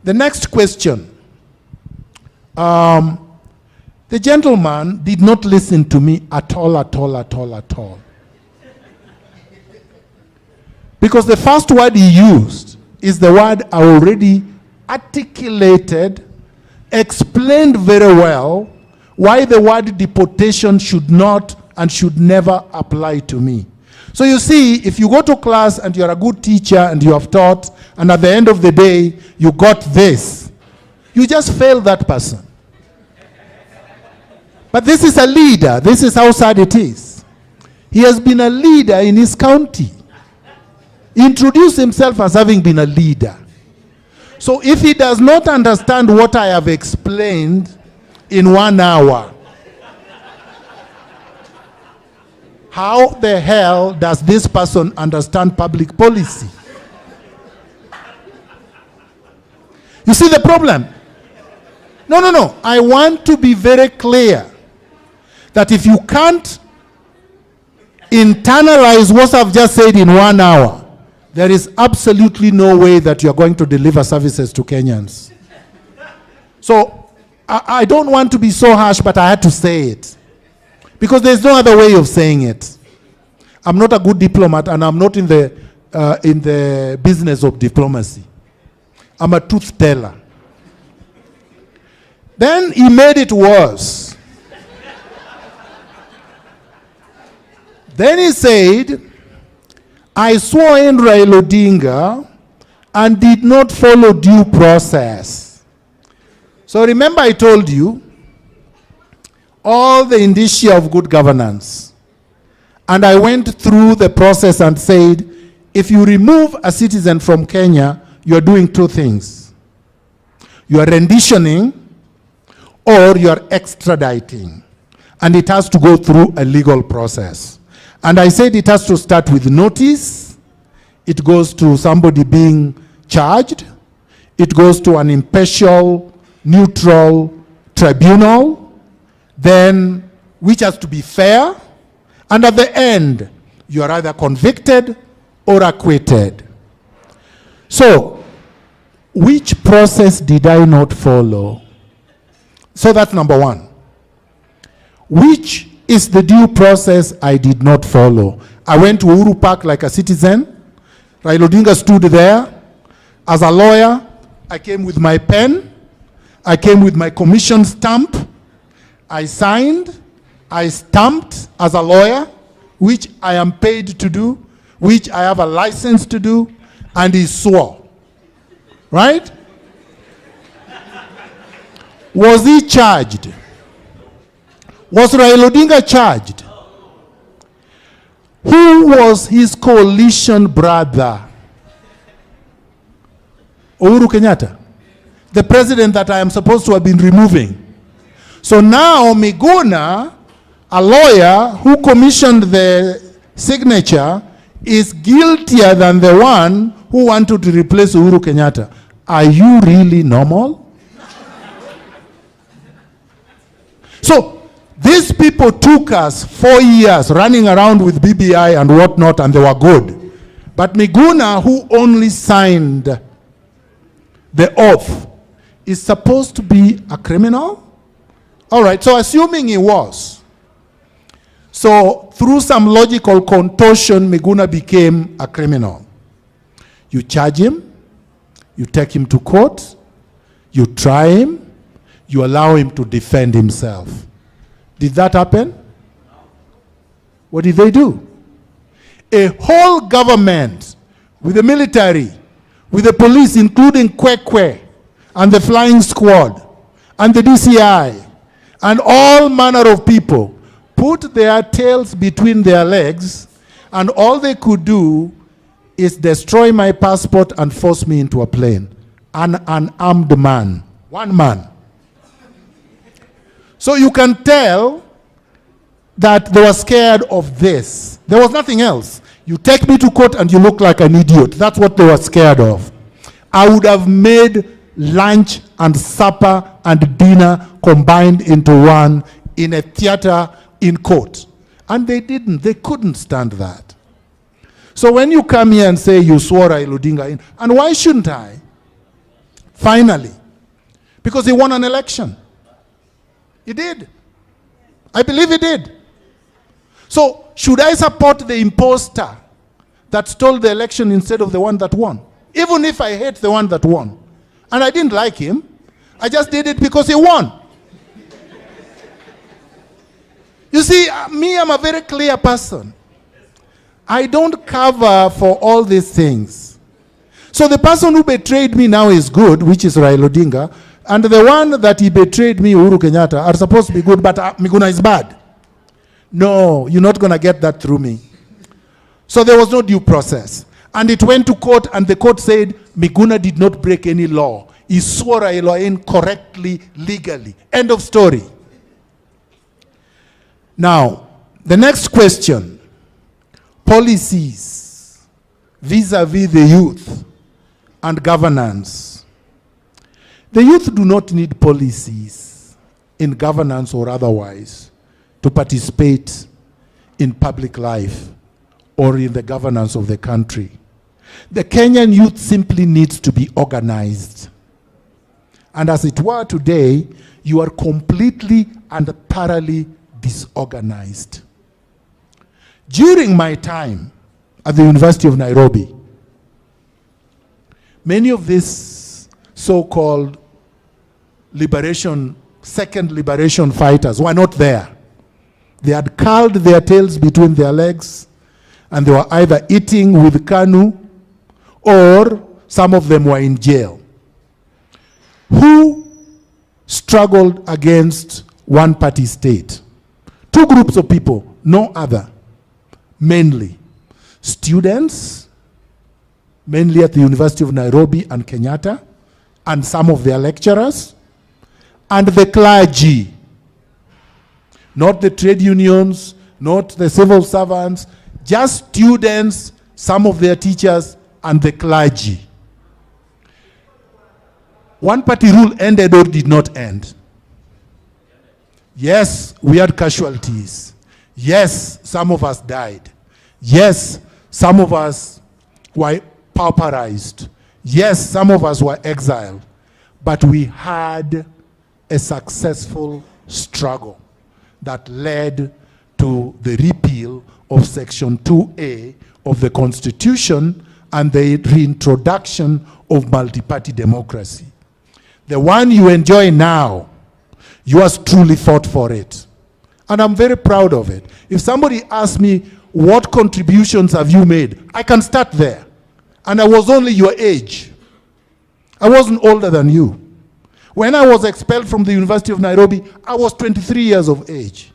The next question. The gentleman did not listen to me at all. Because the first word he used is the word I already articulated, explained very well, why the word deportation should not and should never apply to me. So you see, if you go to class and you're a good teacher and you have taught, and at the end of the day, you got this, you just failed that person. But this is a leader. This is how sad it is. He has been a leader in his county. He introduced himself as having been a leader. So if he does not understand what I have explained in 1 hour, how the hell does this person understand public policy? You see the problem? No. I want to be very clear that if you can't internalize what I've just said in 1 hour, there is absolutely no way that you're going to deliver services to Kenyans. So I don't want to be so harsh, but I had to say it. Because there's no other way of saying it. I'm not a good diplomat, and I'm not in the business of diplomacy. I'm a truth teller. Then he made it worse. Then he said, I swore in Raila Odinga and did not follow due process. So remember I told you, all the indicia of good governance. And I went through the process and said, if you remove a citizen from Kenya, you're doing two things. You are renditioning or you're extraditing. And it has to go through a legal process. And I said it has to start with notice. It goes to somebody being charged. It goes to an impartial, neutral tribunal. Then, which has to be fair, and at the end, you are either convicted or acquitted. So, which process did I not follow? So that's number one. Which is the due process I did not follow? I went to Uhuru Park like a citizen. Raila Odinga stood there. As a lawyer, I came with my pen. I came with my commission stamp. I signed, I stamped as a lawyer, which I am paid to do, which I have a license to do, and he swore. Right? Was he charged? Was Raila Odinga charged? Who was his coalition brother? Uhuru Kenyatta, the president that I am supposed to have been removing. So now Miguna, a lawyer who commissioned the signature, is guiltier than the one who wanted to replace Uhuru Kenyatta. Are you really normal? So these people took us 4 years running around with BBI and whatnot, and they were good. But Miguna, who only signed the oath, is supposed to be a criminal? All right, so assuming he was. So through some logical contortion, Miguna became a criminal. You charge him, you take him to court, you try him, you allow him to defend himself. Did that happen? What did they do? A whole government with the military, with the police, including Kwekwe and the flying squad and the DCI, and all manner of people put their tails between their legs, and all they could do is destroy my passport and force me into a plane. An unarmed man. One man. So you can tell that they were scared of this. There was nothing else. You take me to court and you look like an idiot. That's what they were scared of. I would have made lunch and supper and dinner combined into one in a theater in court. And they didn't. They couldn't stand that. So when you come here and say you swore Raila Odinga in, and why shouldn't I? finally, because he won an election. He did. I believe he did. So, should I support the imposter that stole the election instead of the one that won? Even if I hate the one that won. And I didn't like him. I just did it because he won. You see, me, I'm a very clear person. I don't cover for all these things. So the person who betrayed me now is good, which is Raila Odinga, and the one that he betrayed me, Uhuru Kenyatta, are supposed to be good, but Miguna is bad. No, you're not going to get that through me. So there was no due process. And it went to court, and the court said Miguna did not break any law. He swore Raila in correctly, legally. End of story. Now, the next question. Policies vis-a-vis the youth and governance. The youth do not need policies in governance or otherwise to participate in public life or in the governance of the country. The Kenyan youth simply needs to be organized. And as it were today, you are completely and thoroughly disorganized. During my time at the University of Nairobi, many of these so-called second liberation fighters were not there. They had curled their tails between their legs, and they were either eating with KEMU, or some of them were in jail. Who struggled against one-party state? Two groups of people, no other. Mainly students, mainly at the University of Nairobi and Kenyatta, and some of their lecturers, and the clergy. Not the trade unions, not the civil servants, just students, some of their teachers, and the clergy. One-party rule ended or did not end. Yes, we had casualties. Yes, some of us died. Yes, some of us were pauperized. Yes, some of us were exiled. But we had a successful struggle that led to the repeal of Section 2A of the Constitution and the reintroduction of multi-party democracy. The one you enjoy now, yours truly fought for it. And I'm very proud of it. If somebody asks me, what contributions have you made? I can start there. And I was only your age. I wasn't older than you. When I was expelled from the University of Nairobi, I was 23 years of age.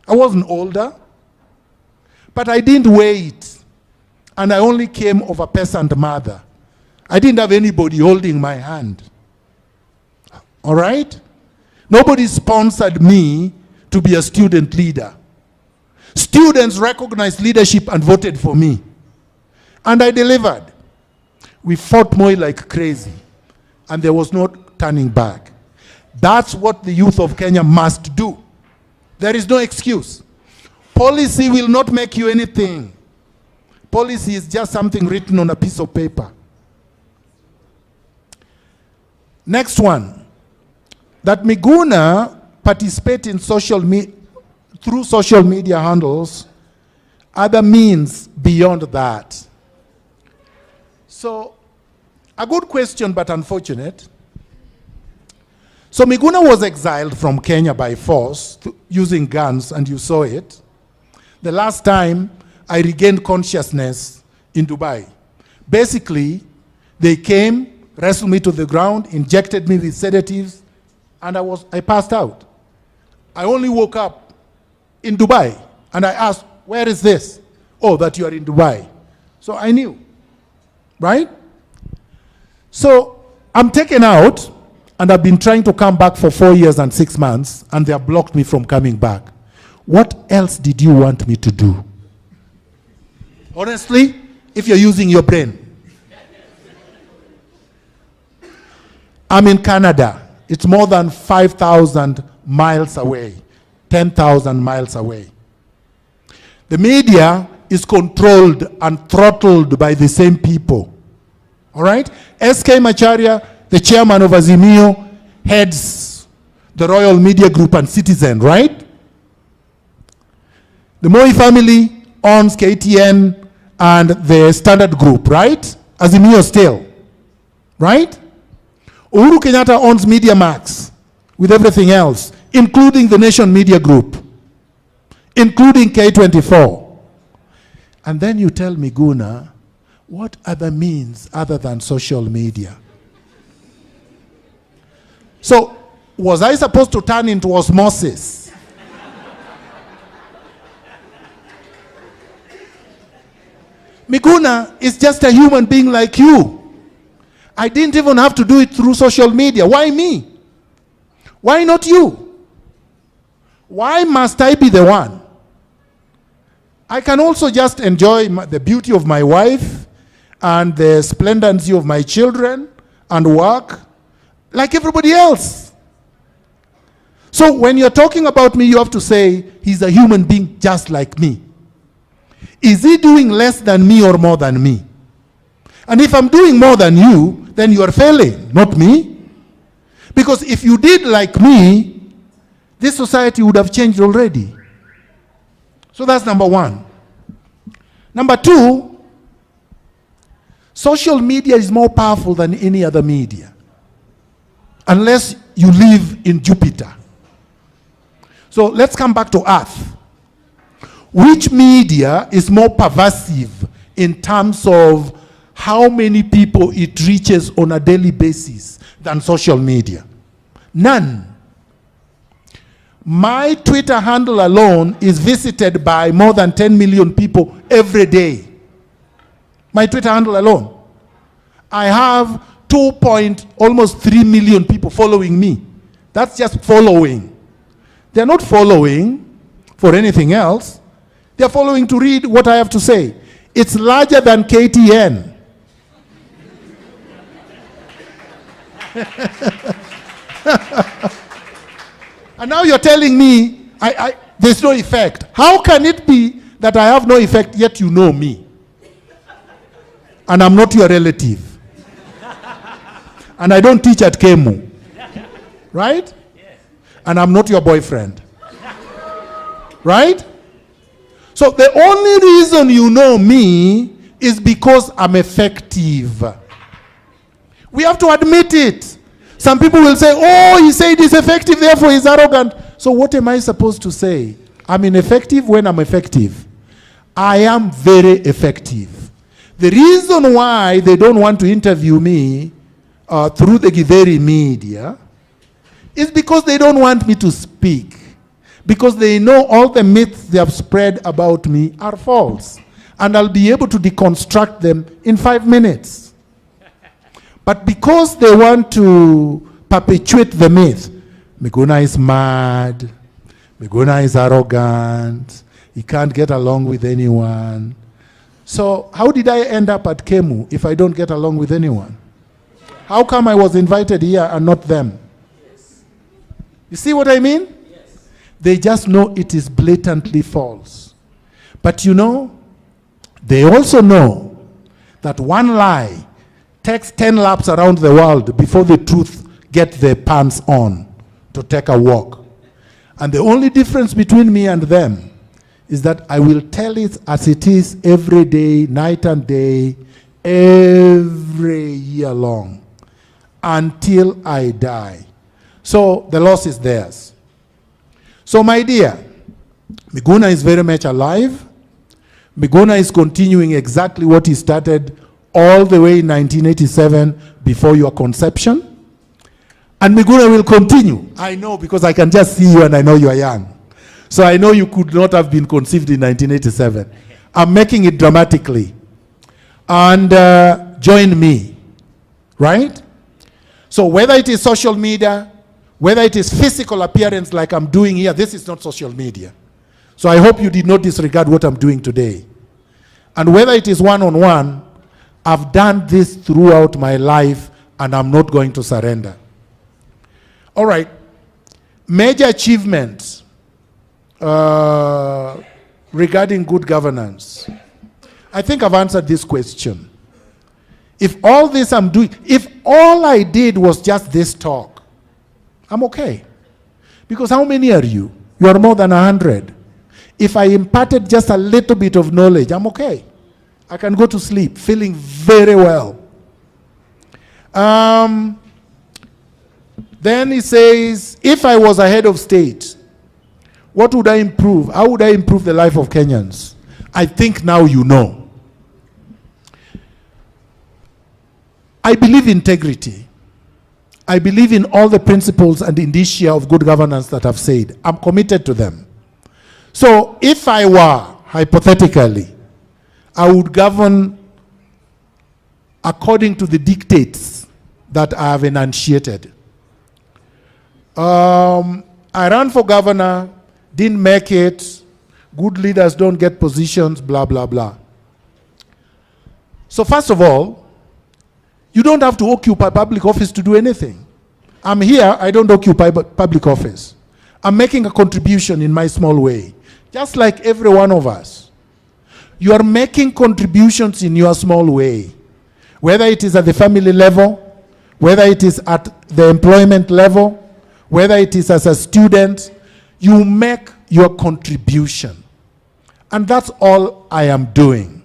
I wasn't older. But I didn't wait. And I only came of a peasant mother. I didn't have anybody holding my hand. All right? Nobody sponsored me to be a student leader. Students recognized leadership and voted for me. And I delivered. We fought more like crazy. And there was no turning back. That's what the youth of Kenya must do. There is no excuse. Policy will not make you anything. Policy is just something written on a piece of paper. Next one. That Miguna participate in through social media handles, other means beyond that. So, a good question, but unfortunate. So Miguna was exiled from Kenya by force using guns, and you saw it. The last time I regained consciousness in Dubai. Basically, they came, wrestled me to the ground, injected me with sedatives, and I passed out. I only woke up in Dubai, and I asked, where is this? Oh, that you are in Dubai. So I knew, right? So I'm taken out, and I've been trying to come back for 4 years and 6 months, and they have blocked me from coming back. What else did you want me to do? Honestly, if you're using your brain. I'm in Canada. It's more than 5,000 miles away, 10,000 miles away. The media is controlled and throttled by the same people. All right? S.K. Macharia the chairman of Azimio, heads the Royal Media Group and Citizen, right? The Moi family owns KTN and the Standard Group, right? Azimio still, right? Uhuru Kenyatta owns Media Max with everything else, including the Nation Media Group, including K24. And then you tell Miguna, what other means other than social media? So, was I supposed to turn into osmosis? Miguna is just a human being like you. I didn't even have to do it through social media. Why me? Why not you? Why must I be the one? I can also just enjoy the beauty of my wife and the splendorency of my children and work like everybody else. So when you're talking about me, you have to say, he's a human being just like me. Is he doing less than me or more than me? And if I'm doing more than you, then you are failing, not me. Because if you did like me, this society would have changed already. So that's number one. Number two, social media is more powerful than any other media. Unless you live in Jupiter. So let's come back to Earth. Which media is more pervasive in terms of how many people it reaches on a daily basis than social media? None. My Twitter handle alone is visited by more than 10 million people every day. My Twitter handle alone. I have almost 3 million people following me. That's just following. They're not following for anything else. They're following to read what I have to say. It's larger than KTN. And now you're telling me there's no effect. How can it be that I have no effect yet you know me? And I'm not your relative. And I don't teach at KEMU. Right? And I'm not your boyfriend. Right? So the only reason you know me is because I'm effective. We have to admit it. Some people will say, oh, he said he's effective, therefore he's arrogant. So what am I supposed to say? I'm ineffective when I'm effective. I am very effective. The reason why they don't want to interview me through the Githeri media is because they don't want me to speak. Because they know all the myths they have spread about me are false. And I'll be able to deconstruct them in 5 minutes. But because they want to perpetuate the myth, Miguna is mad, Miguna is arrogant, he can't get along with anyone. So how did I end up at KEMU if I don't get along with anyone? How come I was invited here and not them? You see what I mean? They just know it is blatantly false. But you know, they also know that one lie takes 10 laps around the world before the truth gets their pants on to take a walk. And the only difference between me and them is that I will tell it as it is every day, night and day, every year long, until I die. So the loss is theirs. So my dear, Miguna is very much alive. Miguna is continuing exactly what he started all the way in 1987 before your conception. And Miguna will continue. I know because I can just see you and I know you are young. So I know you could not have been conceived in 1987. I'm making it dramatically. And join me, right? So whether it is social media, whether it is physical appearance like I'm doing here, this is not social media. So I hope you did not disregard what I'm doing today. And whether it is one-on-one, I've done this throughout my life and I'm not going to surrender. All right. Major achievements regarding good governance. I think I've answered this question. If all this I'm doing, if all I did was just this talk, I'm okay. Because how many are you? You are more than 100. If I imparted just a little bit of knowledge, I'm okay. I can go to sleep feeling very well. Then he says, if I was a head of state, what would I improve? How would I improve the life of Kenyans? I think now you know. I believe in integrity. I believe in all the principles and indicia of good governance that I've said. I'm committed to them. So if I were, hypothetically, I would govern according to the dictates that I have enunciated. I ran for governor, didn't make it, good leaders don't get positions, blah, blah, blah. So first of all, you don't have to occupy public office to do anything. I'm here, I don't occupy public office. I'm making a contribution in my small way, just like every one of us. You are making contributions in your small way, whether it is at the family level, whether it is at the employment level, whether it is as a student, you make your contribution. And that's all I am doing.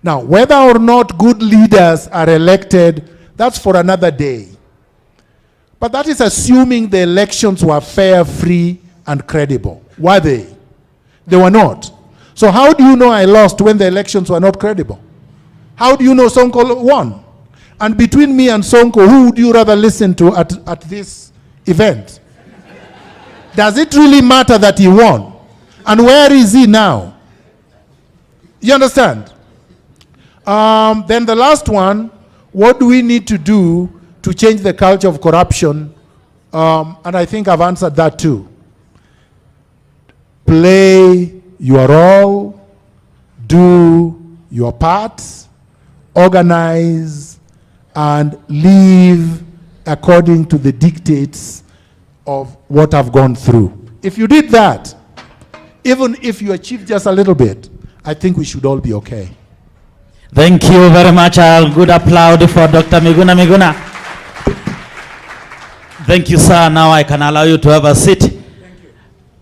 Now, whether or not good leaders are elected, that's for another day. But that is assuming the elections were fair, free, and credible. Were they? They were not. So how do you know I lost when the elections were not credible? How do you know Sonko won? And between me and Sonko, who would you rather listen to at this event? Does it really matter that he won? And where is he now? You understand? Then the last one, what do we need to do to change the culture of corruption? And I think I've answered that too. Play your role, do your part, organize, and live according to the dictates of what I've gone through. If you did that, even if you achieve just a little bit, I think we should all be okay. Thank you very much. A good applause for Dr. Miguna Miguna. Thank you, sir. Now I can allow you to have a seat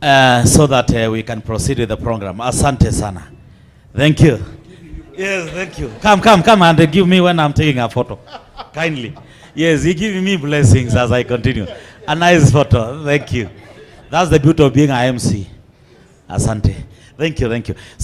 so that we can proceed with the program. Asante sana. Thank you. Yes, thank you. Come and give me when I'm taking a photo. Kindly. Yes, you're giving me blessings as I continue. A nice photo. Thank you. That's the beauty of being an MC. Asante. Thank you.